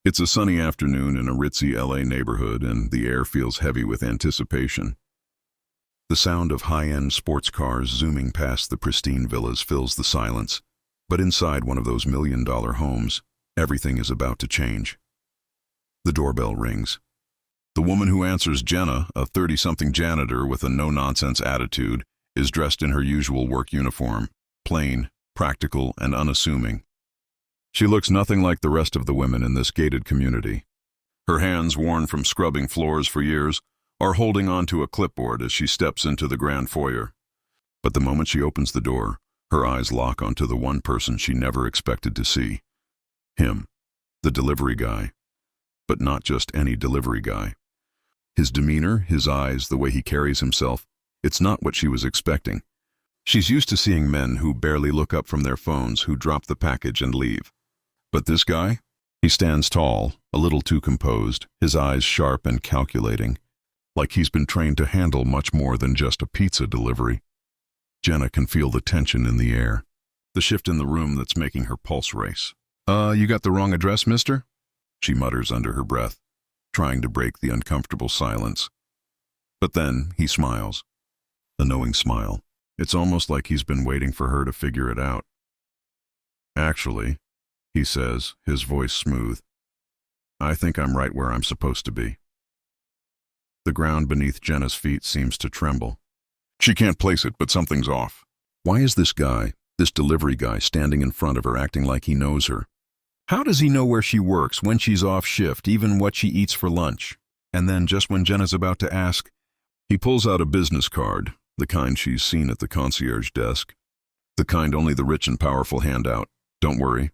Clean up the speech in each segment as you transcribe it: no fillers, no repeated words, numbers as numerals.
It's a sunny afternoon in a ritzy LA neighborhood, and the air feels heavy with anticipation. The sound of high-end sports cars zooming past the pristine villas fills the silence, but inside one of those million-dollar homes, everything is about to change. The doorbell rings. The woman who answers, Jenna, a 30-something janitor with a no-nonsense attitude, is dressed in her usual work uniform, plain, practical, and unassuming. She looks nothing like the rest of the women in this gated community. Her hands, worn from scrubbing floors for years, are holding onto a clipboard as she steps into the grand foyer. But the moment she opens the door, her eyes lock onto the one person she never expected to see. Him, the delivery guy. But not just any delivery guy. His demeanor, his eyes, the way he carries himself, it's not what she was expecting. She's used to seeing men who barely look up from their phones, who drop the package and leave. But this guy? He stands tall, a little too composed, his eyes sharp and calculating, like he's been trained to handle much more than just a pizza delivery. Jenna can feel the tension in the air, the shift in the room that's making her pulse race. You got the wrong address, mister?" She mutters under her breath, trying to break the uncomfortable silence. But then he smiles. A knowing smile. It's almost like he's been waiting for her to figure it out. "Actually," he says, his voice smooth, "I think I'm right where I'm supposed to be." The ground beneath Jenna's feet seems to tremble. She can't place it, but something's off. Why is this guy, this delivery guy, standing in front of her, acting like he knows her? How does he know where she works, when she's off shift, even what she eats for lunch? And then, just when Jenna's about to ask, he pulls out a business card, the kind she's seen at the concierge desk. The kind only the rich and powerful hand out. "Don't worry.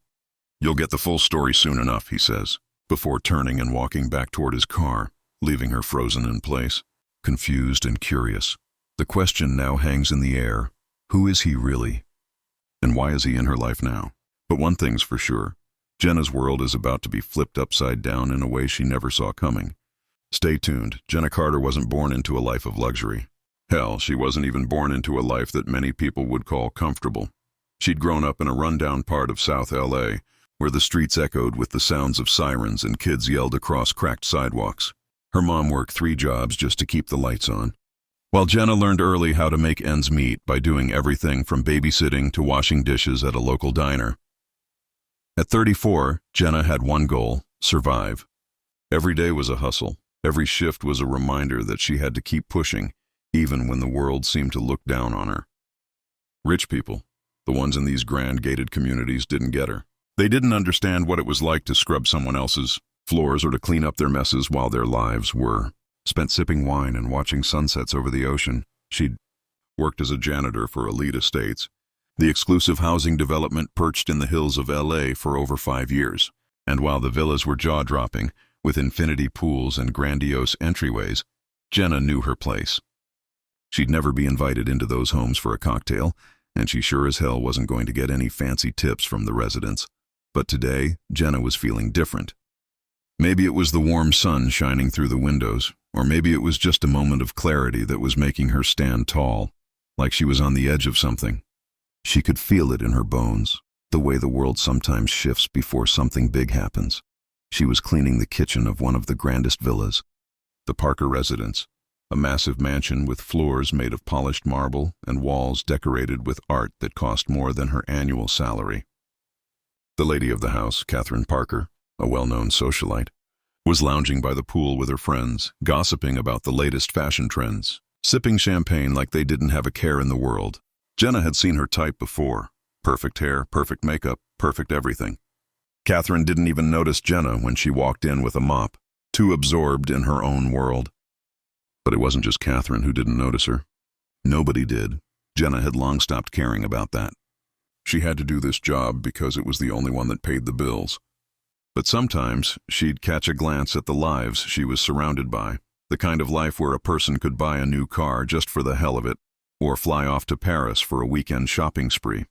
You'll get the full story soon enough," he says, before turning and walking back toward his car, leaving her frozen in place, confused and curious. The question now hangs in the air. Who is he really? And why is he in her life now? But one thing's for sure. Jenna's world is about to be flipped upside down in a way she never saw coming. Stay tuned. Jenna Carter wasn't born into a life of luxury. Hell, she wasn't even born into a life that many people would call comfortable. She'd grown up in a rundown part of South LA, where the streets echoed with the sounds of sirens and kids yelled across cracked sidewalks. Her mom worked 3 jobs just to keep the lights on, while Jenna learned early how to make ends meet by doing everything from babysitting to washing dishes at a local diner. At 34, Jenna had one goal: survive. Every day was a hustle. Every shift was a reminder that she had to keep pushing, even when the world seemed to look down on her. Rich people, the ones in these grand gated communities, didn't get her. They didn't understand what it was like to scrub someone else's floors or to clean up their messes while their lives were spent sipping wine and watching sunsets over the ocean. She'd worked as a janitor for elite estates, the exclusive housing development perched in the hills of LA, for over 5 years. And while the villas were jaw-dropping, with infinity pools and grandiose entryways, Jenna knew her place. She'd never be invited into those homes for a cocktail, and she sure as hell wasn't going to get any fancy tips from the residents. But today, Jenna was feeling different. Maybe it was the warm sun shining through the windows, or maybe it was just a moment of clarity that was making her stand tall, like she was on the edge of something. She could feel it in her bones, the way the world sometimes shifts before something big happens. She was cleaning the kitchen of one of the grandest villas, the Parker residence, a massive mansion with floors made of polished marble and walls decorated with art that cost more than her annual salary. The lady of the house, Catherine Parker, a well-known socialite, was lounging by the pool with her friends, gossiping about the latest fashion trends, sipping champagne like they didn't have a care in the world. Jenna had seen her type before. Perfect hair, perfect makeup, perfect everything. Catherine didn't even notice Jenna when she walked in with a mop, too absorbed in her own world. But it wasn't just Catherine who didn't notice her. Nobody did. Jenna had long stopped caring about that. She had to do this job because it was the only one that paid the bills. But sometimes she'd catch a glance at the lives she was surrounded by, the kind of life where a person could buy a new car just for the hell of it, or fly off to Paris for a weekend shopping spree.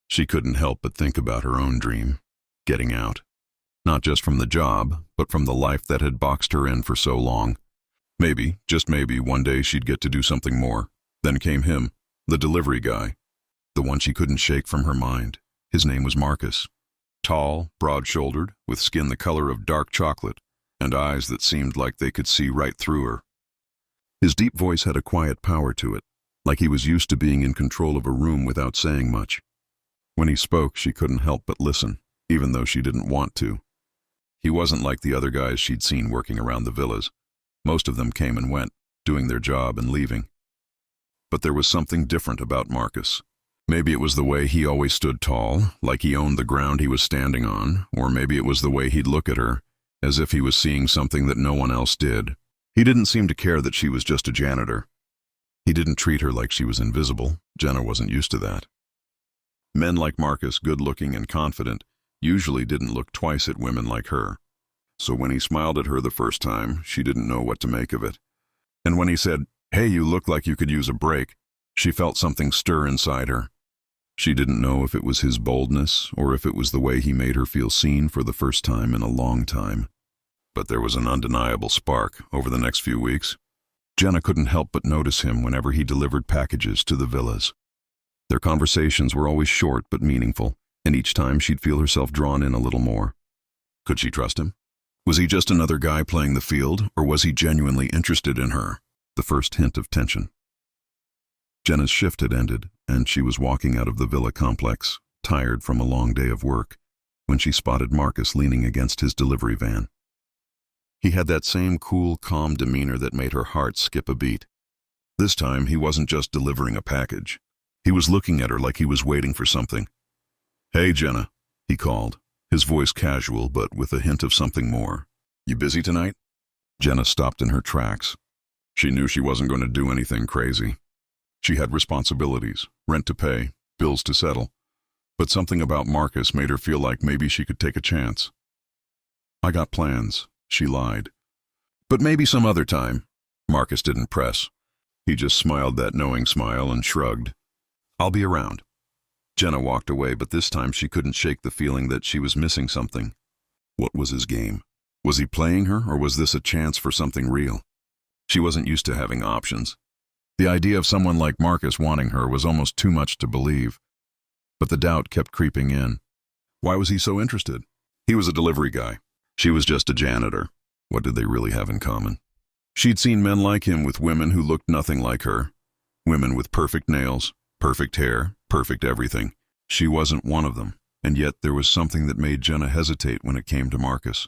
She couldn't help but think about her own dream, getting out. Not just from the job, but from the life that had boxed her in for so long. Maybe, just maybe, one day she'd get to do something more. Then came him, the delivery guy, the one she couldn't shake from her mind. His name was Marcus. Tall, broad-shouldered, with skin the color of dark chocolate, and eyes that seemed like they could see right through her. His deep voice had a quiet power to it, like he was used to being in control of a room without saying much. When he spoke, she couldn't help but listen, even though she didn't want to. He wasn't like the other guys she'd seen working around the villas. Most of them came and went, doing their job and leaving. But there was something different about Marcus. Maybe it was the way he always stood tall, like he owned the ground he was standing on, or maybe it was the way he'd look at her, as if he was seeing something that no one else did. He didn't seem to care that she was just a janitor. He didn't treat her like she was invisible. Jenna wasn't used to that. Men like Marcus, good-looking and confident, usually didn't look twice at women like her. So when he smiled at her the first time, she didn't know what to make of it. And when he said, "Hey, you look like you could use a break," she felt something stir inside her. She didn't know if it was his boldness or if it was the way he made her feel seen for the first time in a long time. But there was an undeniable spark over the next few weeks. Jenna couldn't help but notice him whenever he delivered packages to the villas. Their conversations were always short but meaningful, and each time she'd feel herself drawn in a little more. Could she trust him? Was he just another guy playing the field, or was he genuinely interested in her? The first hint of tension. Jenna's shift had ended, and she was walking out of the villa complex, tired from a long day of work, when she spotted Marcus leaning against his delivery van. He had that same cool, calm demeanor that made her heart skip a beat. This time, he wasn't just delivering a package. He was looking at her like he was waiting for something. "Hey, Jenna," he called, his voice casual but with a hint of something more. "You busy tonight?" Jenna stopped in her tracks. She knew she wasn't going to do anything crazy. She had responsibilities, rent to pay, bills to settle. But something about Marcus made her feel like maybe she could take a chance. "I got plans," she lied. "But maybe some other time." Marcus didn't press. He just smiled that knowing smile and shrugged. "I'll be around." Jenna walked away, but this time she couldn't shake the feeling that she was missing something. What was his game? Was he playing her, or was this a chance for something real? She wasn't used to having options. The idea of someone like Marcus wanting her was almost too much to believe. But the doubt kept creeping in. Why was he so interested? He was a delivery guy. She was just a janitor. What did they really have in common? She'd seen men like him with women who looked nothing like her. Women with perfect nails, perfect hair, perfect everything. She wasn't one of them, and yet there was something that made Jenna hesitate when it came to Marcus.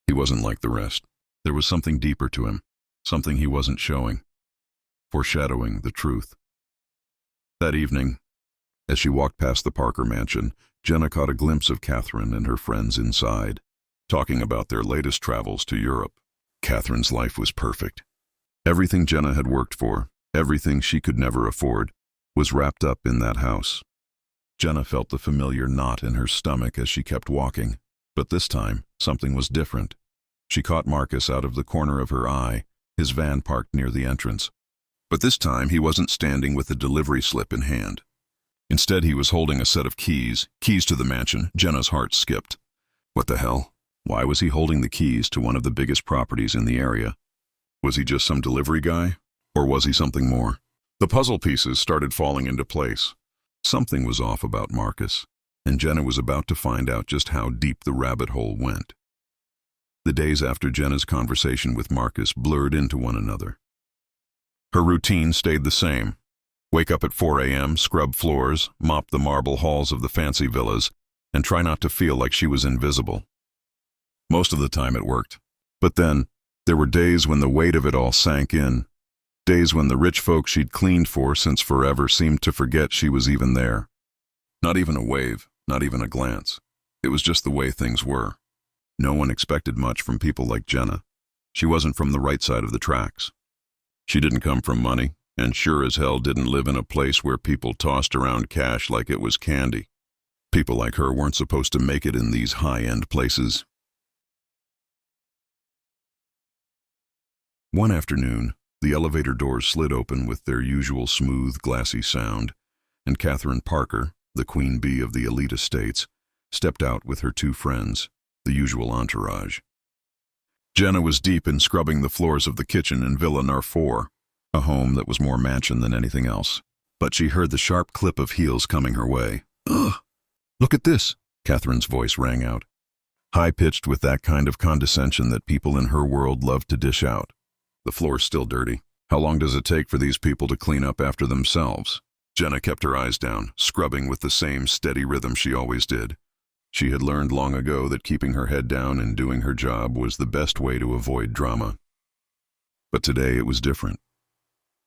He wasn't like the rest. There was something deeper to him, something he wasn't showing, foreshadowing the truth. That evening, as she walked past the Parker mansion, Jenna caught a glimpse of Catherine and her friends inside, talking about their latest travels to Europe. Catherine's life was perfect. Everything Jenna had worked for, everything she could never afford, was wrapped up in that house. Jenna felt the familiar knot in her stomach as she kept walking, but this time, something was different. She caught Marcus out of the corner of her eye, his van parked near the entrance. But this time, he wasn't standing with a delivery slip in hand. Instead, he was holding a set of keys to the mansion. Jenna's heart skipped. What the hell? Why was he holding the keys to one of the biggest properties in the area? Was he just some delivery guy? Or was he something more? The puzzle pieces started falling into place. Something was off about Marcus, and Jenna was about to find out just how deep the rabbit hole went. The days after Jenna's conversation with Marcus blurred into one another. Her routine stayed the same. Wake up at 4 a.m., scrub floors, mop the marble halls of the fancy villas, and try not to feel like she was invisible. Most of the time it worked. But then, there were days when the weight of it all sank in. Days when the rich folk she'd cleaned for since forever seemed to forget she was even there. Not even a wave, not even a glance. It was just the way things were. No one expected much from people like Jenna. She wasn't from the right side of the tracks. She didn't come from money, and sure as hell didn't live in a place where people tossed around cash like it was candy. People like her weren't supposed to make it in these high-end places. One afternoon, the elevator doors slid open with their usual smooth, glassy sound, and Catherine Parker, the queen bee of the elite estates, stepped out with her two friends, the usual entourage. Jenna was deep in scrubbing the floors of the kitchen in Villa No. 4, a home that was more mansion than anything else. But she heard the sharp clip of heels coming her way. "Ugh! Look at this!" Catherine's voice rang out, high-pitched with that kind of condescension that people in her world love to dish out. The floor's still dirty. How long does it take for these people to clean up after themselves? Jenna kept her eyes down, scrubbing with the same steady rhythm she always did. She had learned long ago that keeping her head down and doing her job was the best way to avoid drama. But today it was different.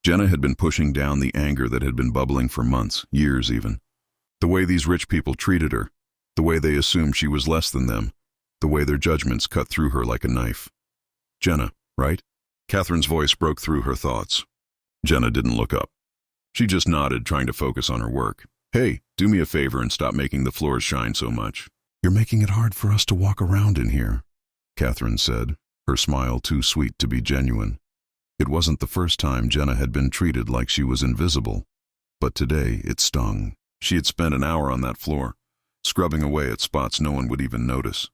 Jenna had been pushing down the anger that had been bubbling for months, years even. The way these rich people treated her, the way they assumed she was less than them, the way their judgments cut through her like a knife. Jenna, right? Catherine's voice broke through her thoughts. Jenna didn't look up. She just nodded, trying to focus on her work. Hey, do me a favor and stop making the floors shine so much. You're making it hard for us to walk around in here, Catherine said, her smile too sweet to be genuine. It wasn't the first time Jenna had been treated like she was invisible, but today it stung. She had spent an hour on that floor, scrubbing away at spots no one would even notice.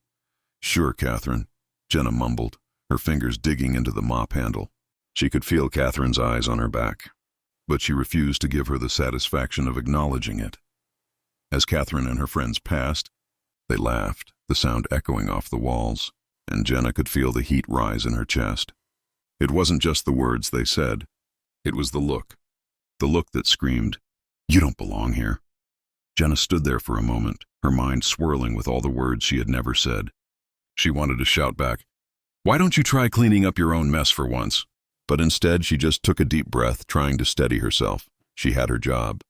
Sure, Catherine, Jenna mumbled, her fingers digging into the mop handle. She could feel Catherine's eyes on her back, but she refused to give her the satisfaction of acknowledging it. As Catherine and her friends passed, they laughed, the sound echoing off the walls, and Jenna could feel the heat rise in her chest. It wasn't just the words they said. It was the look that screamed, "You don't belong here." Jenna stood there for a moment, her mind swirling with all the words she had never said. She wanted to shout back, "Why don't you try cleaning up your own mess for once?" But instead she just took a deep breath, trying to steady herself. She had her job.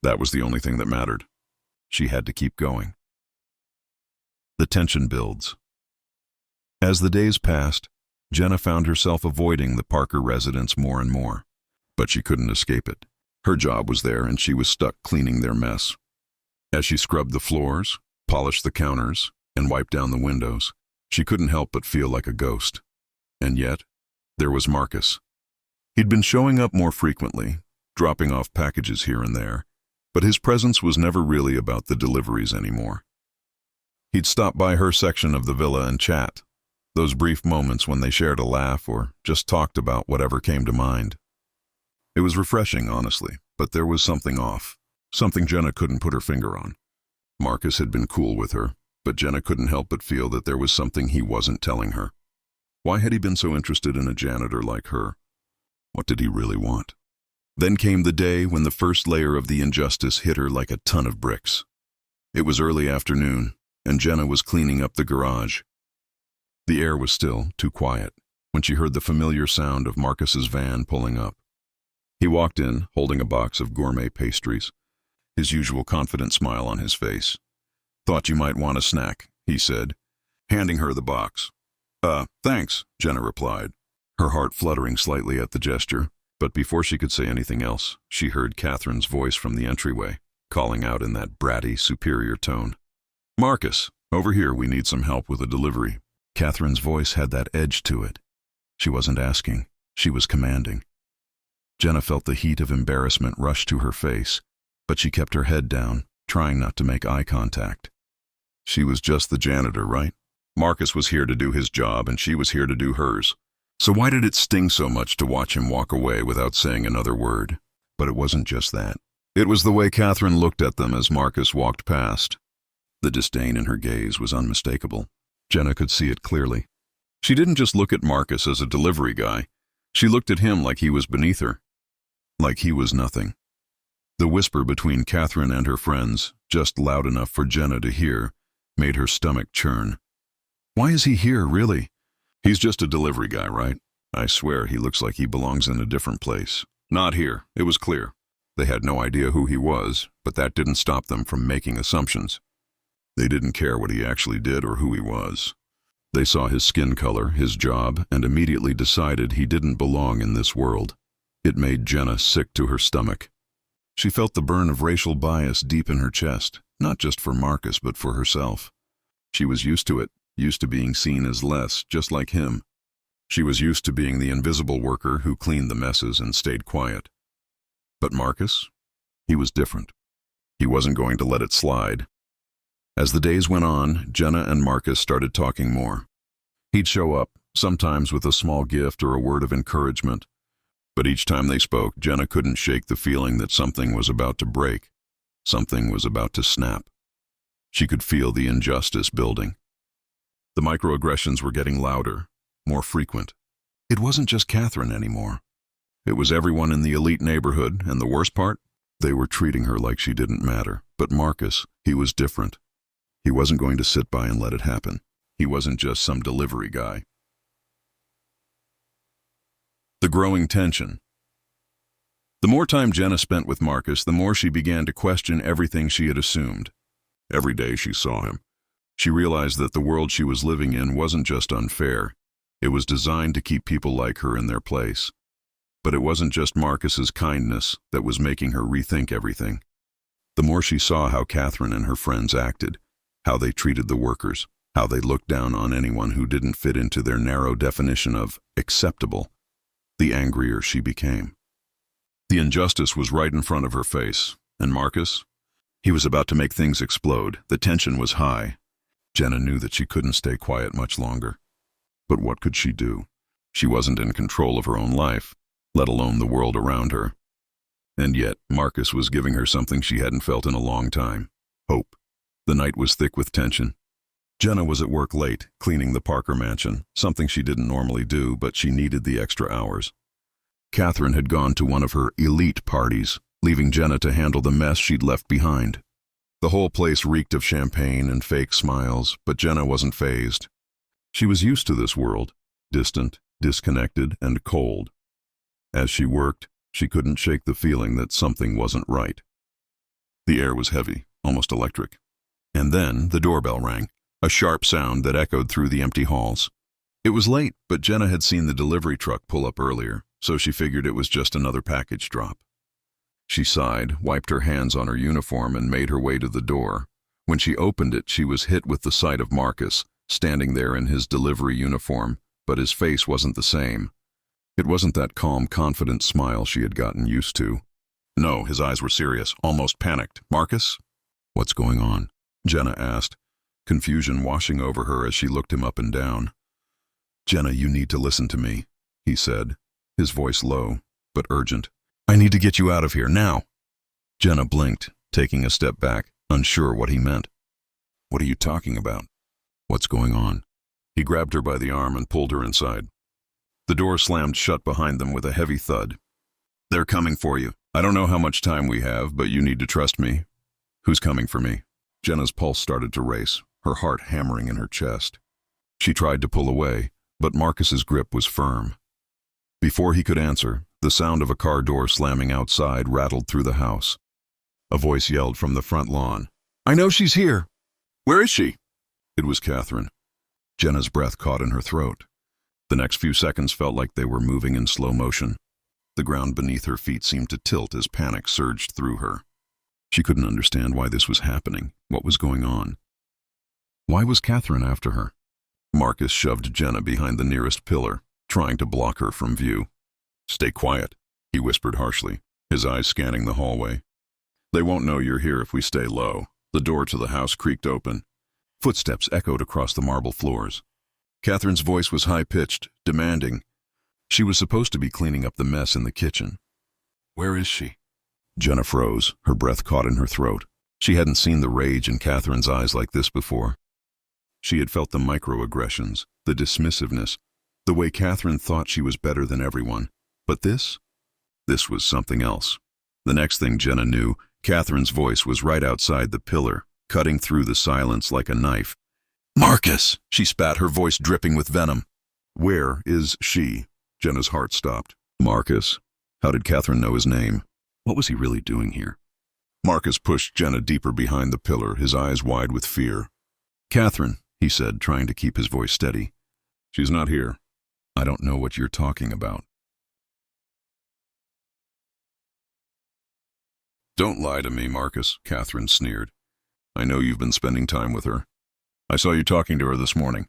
That was the only thing that mattered. She had to keep going. The tension builds. As the days passed, Jenna found herself avoiding the Parker residence more and more. But she couldn't escape it. Her job was there and she was stuck cleaning their mess. As she scrubbed the floors, polished the counters, and wiped down the windows, she couldn't help but feel like a ghost. And yet, there was Marcus. He'd been showing up more frequently, dropping off packages here and there, but his presence was never really about the deliveries anymore. He'd stop by her section of the villa and chat, those brief moments when they shared a laugh or just talked about whatever came to mind. It was refreshing, honestly, but there was something off, something Jenna couldn't put her finger on. Marcus had been cool with her, but Jenna couldn't help but feel that there was something he wasn't telling her. Why had he been so interested in a janitor like her? What did he really want? Then came the day when the first layer of the injustice hit her like a ton of bricks. It was early afternoon, and Jenna was cleaning up the garage. The air was still too quiet when she heard the familiar sound of Marcus's van pulling up. He walked in, holding a box of gourmet pastries, his usual confident smile on his face. "Thought you might want a snack," he said, handing her the box. Thanks," Jenna replied, her heart fluttering slightly at the gesture. But before she could say anything else, she heard Catherine's voice from the entryway, calling out in that bratty, superior tone. "Marcus, over here, we need some help with a delivery." Catherine's voice had that edge to it. She wasn't asking, she was commanding. Jenna felt the heat of embarrassment rush to her face, but she kept her head down, trying not to make eye contact. She was just the janitor, right? Marcus was here to do his job, and she was here to do hers. So why did it sting so much to watch him walk away without saying another word? But it wasn't just that. It was the way Catherine looked at them as Marcus walked past. The disdain in her gaze was unmistakable. Jenna could see it clearly. She didn't just look at Marcus as a delivery guy. She looked at him like he was beneath her. Like he was nothing. The whisper between Catherine and her friends, just loud enough for Jenna to hear, made her stomach churn. Why is he here, really? He's just a delivery guy, right? I swear he looks like he belongs in a different place. Not here, it was clear. They had no idea who he was, but that didn't stop them from making assumptions. They didn't care what he actually did or who he was. They saw his skin color, his job, and immediately decided he didn't belong in this world. It made Jenna sick to her stomach. She felt the burn of racial bias deep in her chest, not just for Marcus, but for herself. She was used to it, used to being seen as less, just like him. She was used to being the invisible worker who cleaned the messes and stayed quiet. But Marcus? He was different. He wasn't going to let it slide. As the days went on, Jenna and Marcus started talking more. He'd show up, sometimes with a small gift or a word of encouragement. But each time they spoke, Jenna couldn't shake the feeling that something was about to break. Something was about to snap. She could feel the injustice building. The microaggressions were getting louder, more frequent. It wasn't just Catherine anymore. It was everyone in the elite neighborhood, and the worst part? They were treating her like she didn't matter. But Marcus, he was different. He wasn't going to sit by and let it happen. He wasn't just some delivery guy. The growing tension. The more time Jenna spent with Marcus, the more she began to question everything she had assumed. Every day she saw him, she realized that the world she was living in wasn't just unfair. It was designed to keep people like her in their place. But it wasn't just Marcus's kindness that was making her rethink everything. The more she saw how Catherine and her friends acted, how they treated the workers, how they looked down on anyone who didn't fit into their narrow definition of acceptable, the angrier she became. The injustice was right in front of her face, and Marcus? He was about to make things explode. The tension was high. Jenna knew that she couldn't stay quiet much longer. But what could she do? She wasn't in control of her own life, let alone the world around her. And yet, Marcus was giving her something she hadn't felt in a long time: hope. The night was thick with tension. Jenna was at work late, cleaning the Parker mansion, something she didn't normally do, but she needed the extra hours. Catherine had gone to one of her elite parties, leaving Jenna to handle the mess she'd left behind. The whole place reeked of champagne and fake smiles, but Jenna wasn't fazed. She was used to this world, distant, disconnected, and cold. As she worked, she couldn't shake the feeling that something wasn't right. The air was heavy, almost electric. And then the doorbell rang, a sharp sound that echoed through the empty halls. It was late, but Jenna had seen the delivery truck pull up earlier, so she figured it was just another package drop. She sighed, wiped her hands on her uniform, and made her way to the door. When she opened it, she was hit with the sight of Marcus, standing there in his delivery uniform, but his face wasn't the same. It wasn't that calm, confident smile she had gotten used to. No, his eyes were serious, almost panicked. "Marcus?" "What's going on?" Jenna asked, confusion washing over her as she looked him up and down. "Jenna, you need to listen to me," he said, his voice low, but urgent. "I need to get you out of here, now." Jenna blinked, taking a step back, unsure what he meant. "What are you talking about? What's going on?" He grabbed her by the arm and pulled her inside. The door slammed shut behind them with a heavy thud. "They're coming for you. I don't know how much time we have, but you need to trust me." "Who's coming for me?" Jenna's pulse started to race, her heart hammering in her chest. She tried to pull away, but Marcus's grip was firm. Before he could answer, the sound of a car door slamming outside rattled through the house. A voice yelled from the front lawn, "I know she's here." "Where is she?" It was Catherine. Jenna's breath caught in her throat. The next few seconds felt like they were moving in slow motion. The ground beneath her feet seemed to tilt as panic surged through her. She couldn't understand why this was happening, what was going on. Why was Catherine after her? Marcus shoved Jenna behind the nearest pillar, trying to block her from view. "Stay quiet," he whispered harshly, his eyes scanning the hallway. "They won't know you're here if we stay low." The door to the house creaked open. Footsteps echoed across the marble floors. Catherine's voice was high-pitched, demanding. She was supposed to be cleaning up the mess in the kitchen. "Where is she?" Jenna froze, her breath caught in her throat. She hadn't seen the rage in Catherine's eyes like this before. She had felt the microaggressions, the dismissiveness, the way Catherine thought she was better than everyone. But this was something else. The next thing Jenna knew, Catherine's voice was right outside the pillar, cutting through the silence like a knife. "Marcus!" she spat, her voice dripping with venom. "Where is she?" Jenna's heart stopped. Marcus? How did Catherine know his name? What was he really doing here? Marcus pushed Jenna deeper behind the pillar, his eyes wide with fear. "Catherine," he said, trying to keep his voice steady. "She's not here." "I don't know what you're talking about." "Don't lie to me, Marcus," Catherine sneered. "I know you've been spending time with her. I saw you talking to her this morning."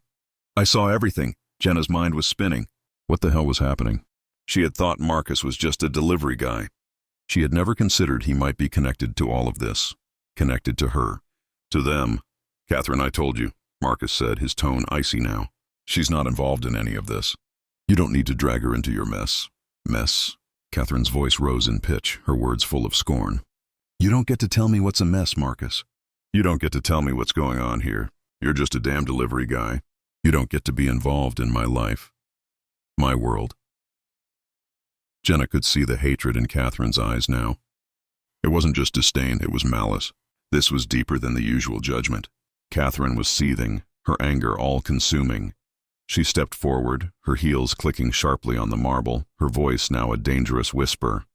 "I saw everything." Jenna's mind was spinning. What the hell was happening? She had thought Marcus was just a delivery guy. She had never considered he might be connected to all of this. Connected to her. To them. "Catherine, I told you," Marcus said, his tone icy now. "She's not involved in any of this. You don't need to drag her into your mess." "Mess?" Catherine's voice rose in pitch, her words full of scorn. "You don't get to tell me what's a mess, Marcus. You don't get to tell me what's going on here. You're just a damn delivery guy. You don't get to be involved in my life. My world. Jenna could see the hatred in Catherine's eyes now. It wasn't just disdain, it was malice. This was deeper than the usual judgment. Catherine was seething, her anger all-consuming. She stepped forward, her heels clicking sharply on the marble, her voice now a dangerous whisper.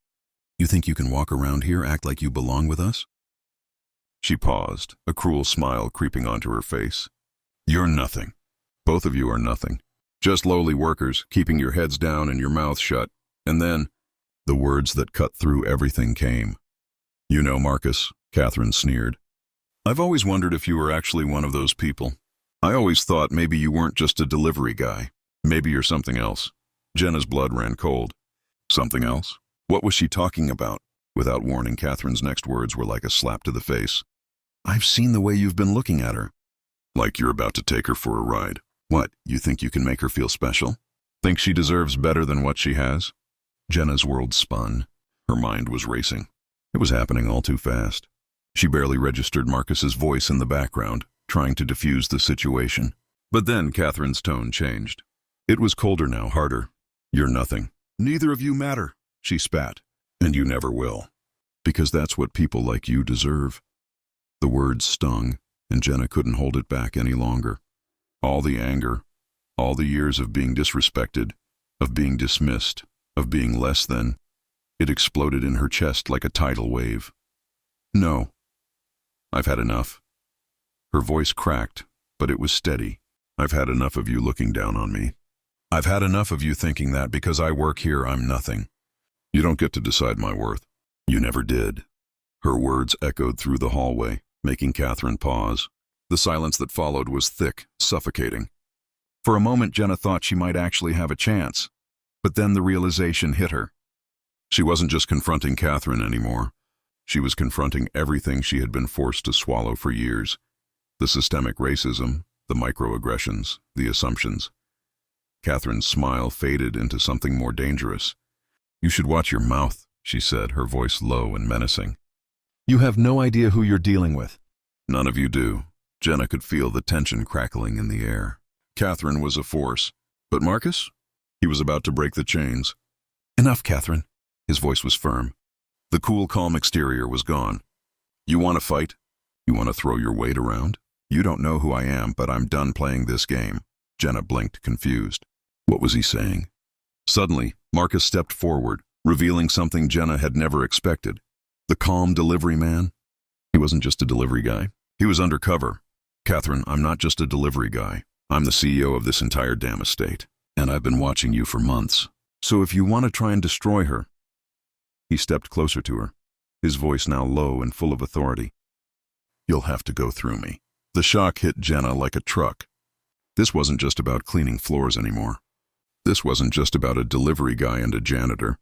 You think you can walk around here, act like you belong with us? She paused, a cruel smile creeping onto her face. You're nothing. Both of you are nothing. Just lowly workers, keeping your heads down and your mouth shut. And then, the words that cut through everything came. You know, Marcus, Catherine sneered. I've always wondered if you were actually one of those people. I always thought maybe you weren't just a delivery guy. Maybe you're something else. Jenna's blood ran cold. Something else? What was she talking about? Without warning, Catherine's next words were like a slap to the face. I've seen the way you've been looking at her. Like you're about to take her for a ride. What, you think you can make her feel special? Think she deserves better than what she has? Jenna's world spun. Her mind was racing. It was happening all too fast. She barely registered Marcus's voice in the background, trying to diffuse the situation. But then Catherine's tone changed. It was colder now, harder. You're nothing. Neither of you matter, she spat. And you never will. Because that's what people like you deserve. The words stung, and Jenna couldn't hold it back any longer. All the anger, all the years of being disrespected, of being dismissed, of being less than, it exploded in her chest like a tidal wave. No. I've had enough. Her voice cracked, but it was steady. I've had enough of you looking down on me. I've had enough of you thinking that because I work here, I'm nothing. You don't get to decide my worth. You never did. Her words echoed through the hallway, making Catherine pause. The silence that followed was thick, suffocating. For a moment, Jenna thought she might actually have a chance. But then the realization hit her. She wasn't just confronting Catherine anymore. She was confronting everything she had been forced to swallow for years. The systemic racism, the microaggressions, the assumptions. Catherine's smile faded into something more dangerous. You should watch your mouth, she said, her voice low and menacing. You have no idea who you're dealing with. None of you do. Jenna could feel the tension crackling in the air. Catherine was a force. But Marcus? He was about to break the chains. Enough, Catherine. His voice was firm. The cool, calm exterior was gone. You want to fight? You want to throw your weight around? You don't know who I am, but I'm done playing this game. Jenna blinked, confused. What was he saying? Suddenly, Marcus stepped forward, revealing something Jenna had never expected. The calm delivery man? He wasn't just a delivery guy. He was undercover. Catherine, I'm not just a delivery guy. I'm the CEO of this entire damn estate. And I've been watching you for months. So if you want to try and destroy her... He stepped closer to her, his voice now low and full of authority. You'll have to go through me. The shock hit Jenna like a truck. This wasn't just about cleaning floors anymore. This wasn't just about a delivery guy and a janitor.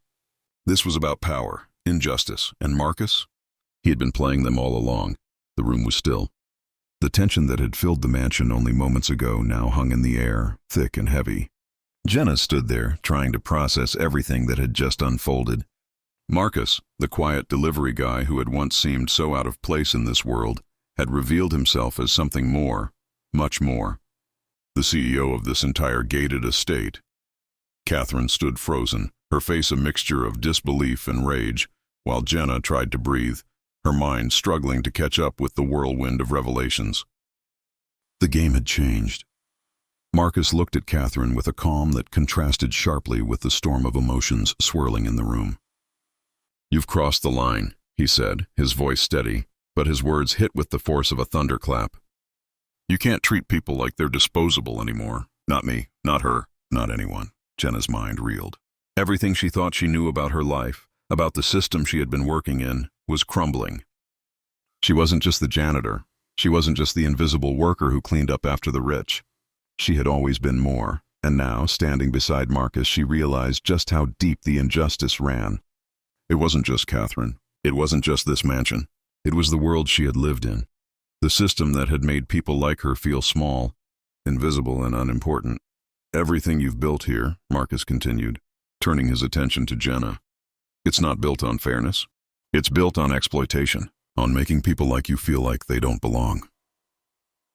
This was about power, injustice, and Marcus? He had been playing them all along. The room was still. The tension that had filled the mansion only moments ago now hung in the air, thick and heavy. Jenna stood there, trying to process everything that had just unfolded. Marcus, the quiet delivery guy who had once seemed so out of place in this world, had revealed himself as something more, much more. The CEO of this entire gated estate. Catherine stood frozen, her face a mixture of disbelief and rage, while Jenna tried to breathe, her mind struggling to catch up with the whirlwind of revelations. The game had changed. Marcus looked at Catherine with a calm that contrasted sharply with the storm of emotions swirling in the room. You've crossed the line, he said, his voice steady, but his words hit with the force of a thunderclap. You can't treat people like they're disposable anymore. Not me, not her, not anyone. Jenna's mind reeled. Everything she thought she knew about her life, about the system she had been working in, was crumbling. She wasn't just the janitor. She wasn't just the invisible worker who cleaned up after the rich. She had always been more, and now, standing beside Marcus, she realized just how deep the injustice ran. It wasn't just Catherine. It wasn't just this mansion. It was the world she had lived in. The system that had made people like her feel small, invisible and unimportant. Everything you've built here, Marcus continued, turning his attention to Jenna. It's not built on fairness. It's built on exploitation. on making people like you feel like they don't belong.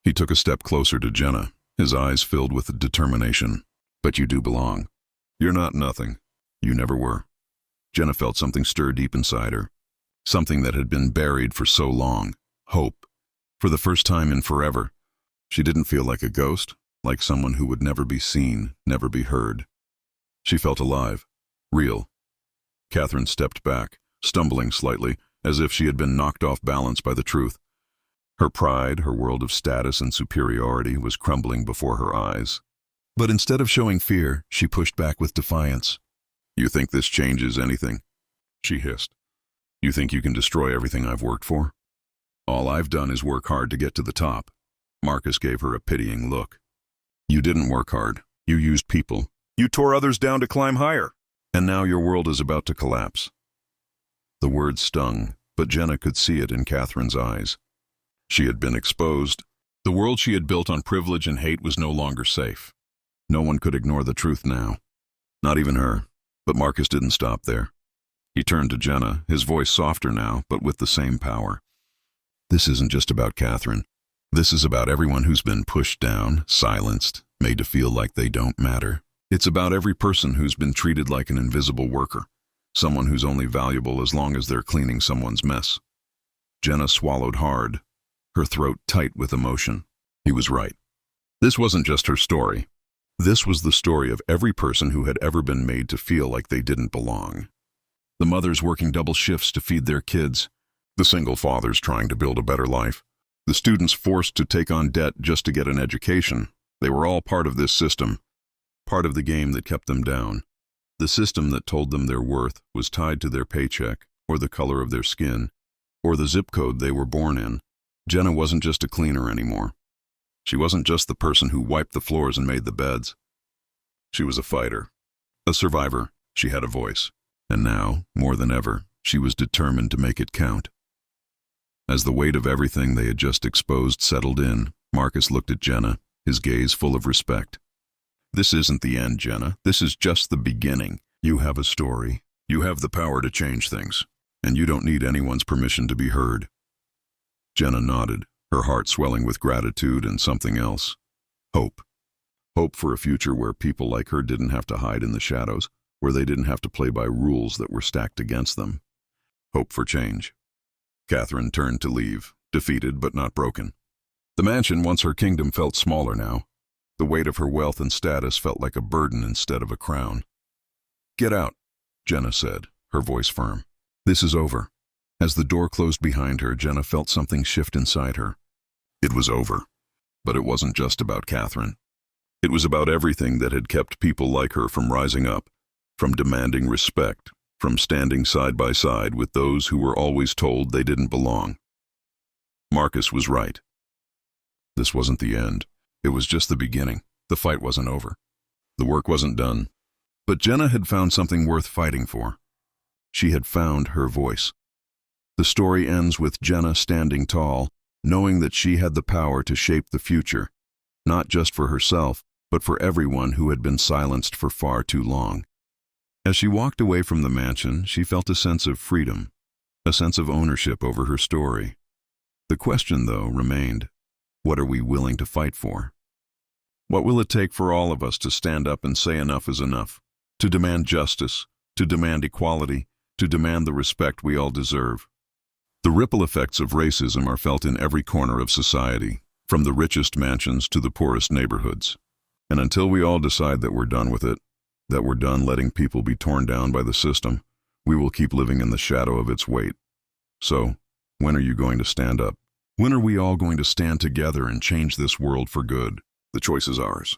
He took a step closer to Jenna, his eyes filled with determination. But you do belong. You're not nothing. You never were. Jenna felt something stir deep inside her. Something that had been buried for so long. Hope. For the first time in forever. She didn't feel like a ghost, like someone who would never be seen, never be heard. She felt alive. Real. Catherine stepped back, stumbling slightly, as if she had been knocked off balance by the truth. Her pride, her world of status and superiority, was crumbling before her eyes. But instead of showing fear, she pushed back with defiance. You think this changes anything? She hissed. You think you can destroy everything I've worked for? All I've done is work hard to get to the top. Marcus gave her a pitying look. You didn't work hard. You used people. You tore others down to climb higher. And now your world is about to collapse. The words stung, but Jenna could see it in Catherine's eyes. She had been exposed. The world she had built on privilege and hate was no longer safe. No one could ignore the truth now. Not even her. But Marcus didn't stop there. He turned to Jenna, his voice softer now, but with the same power. This isn't just about Catherine. This is about everyone who's been pushed down, silenced, made to feel like they don't matter. It's about every person who's been treated like an invisible worker, someone who's only valuable as long as they're cleaning someone's mess. Jenna swallowed hard, her throat tight with emotion. He was right. This wasn't just her story. This was the story of every person who had ever been made to feel like they didn't belong. The mothers working double shifts to feed their kids, the single fathers trying to build a better life, the students forced to take on debt just to get an education. They were all part of this system, part of the game that kept them down. The system that told them their worth was tied to their paycheck, or the color of their skin, or the zip code they were born in. Jenna wasn't just a cleaner anymore. She wasn't just the person who wiped the floors and made the beds. She was a fighter, a survivor. She had a voice. And now, more than ever, she was determined to make it count. As the weight of everything they had just exposed settled in, Marcus looked at Jenna, his gaze full of respect. This isn't the end, Jenna. This is just the beginning. You have a story. You have the power to change things. And you don't need anyone's permission to be heard. Jenna nodded, her heart swelling with gratitude and something else. Hope. Hope for a future where people like her didn't have to hide in the shadows, where they didn't have to play by rules that were stacked against them. Hope for change. Catherine turned to leave, defeated but not broken. The mansion, once her kingdom, felt smaller now. The weight of her wealth and status felt like a burden instead of a crown. Get out, Jenna said, her voice firm. This is over. As the door closed behind her, Jenna felt something shift inside her. It was over. But it wasn't just about Catherine. It was about everything that had kept people like her from rising up, from demanding respect, from standing side by side with those who were always told they didn't belong. Marcus was right. This wasn't the end. It was just the beginning. The fight wasn't over. The work wasn't done. But Jenna had found something worth fighting for. She had found her voice. The story ends with Jenna standing tall, knowing that she had the power to shape the future, not just for herself, but for everyone who had been silenced for far too long. As she walked away from the mansion, she felt a sense of freedom, a sense of ownership over her story. The question, though, remained, what are we willing to fight for? What will it take for all of us to stand up and say enough is enough, to demand justice, to demand equality, to demand the respect we all deserve? The ripple effects of racism are felt in every corner of society, from the richest mansions to the poorest neighborhoods. And until we all decide that we're done with it, that we're done letting people be torn down by the system, we will keep living in the shadow of its weight. So, when are you going to stand up? When are we all going to stand together and change this world for good? The choice is ours.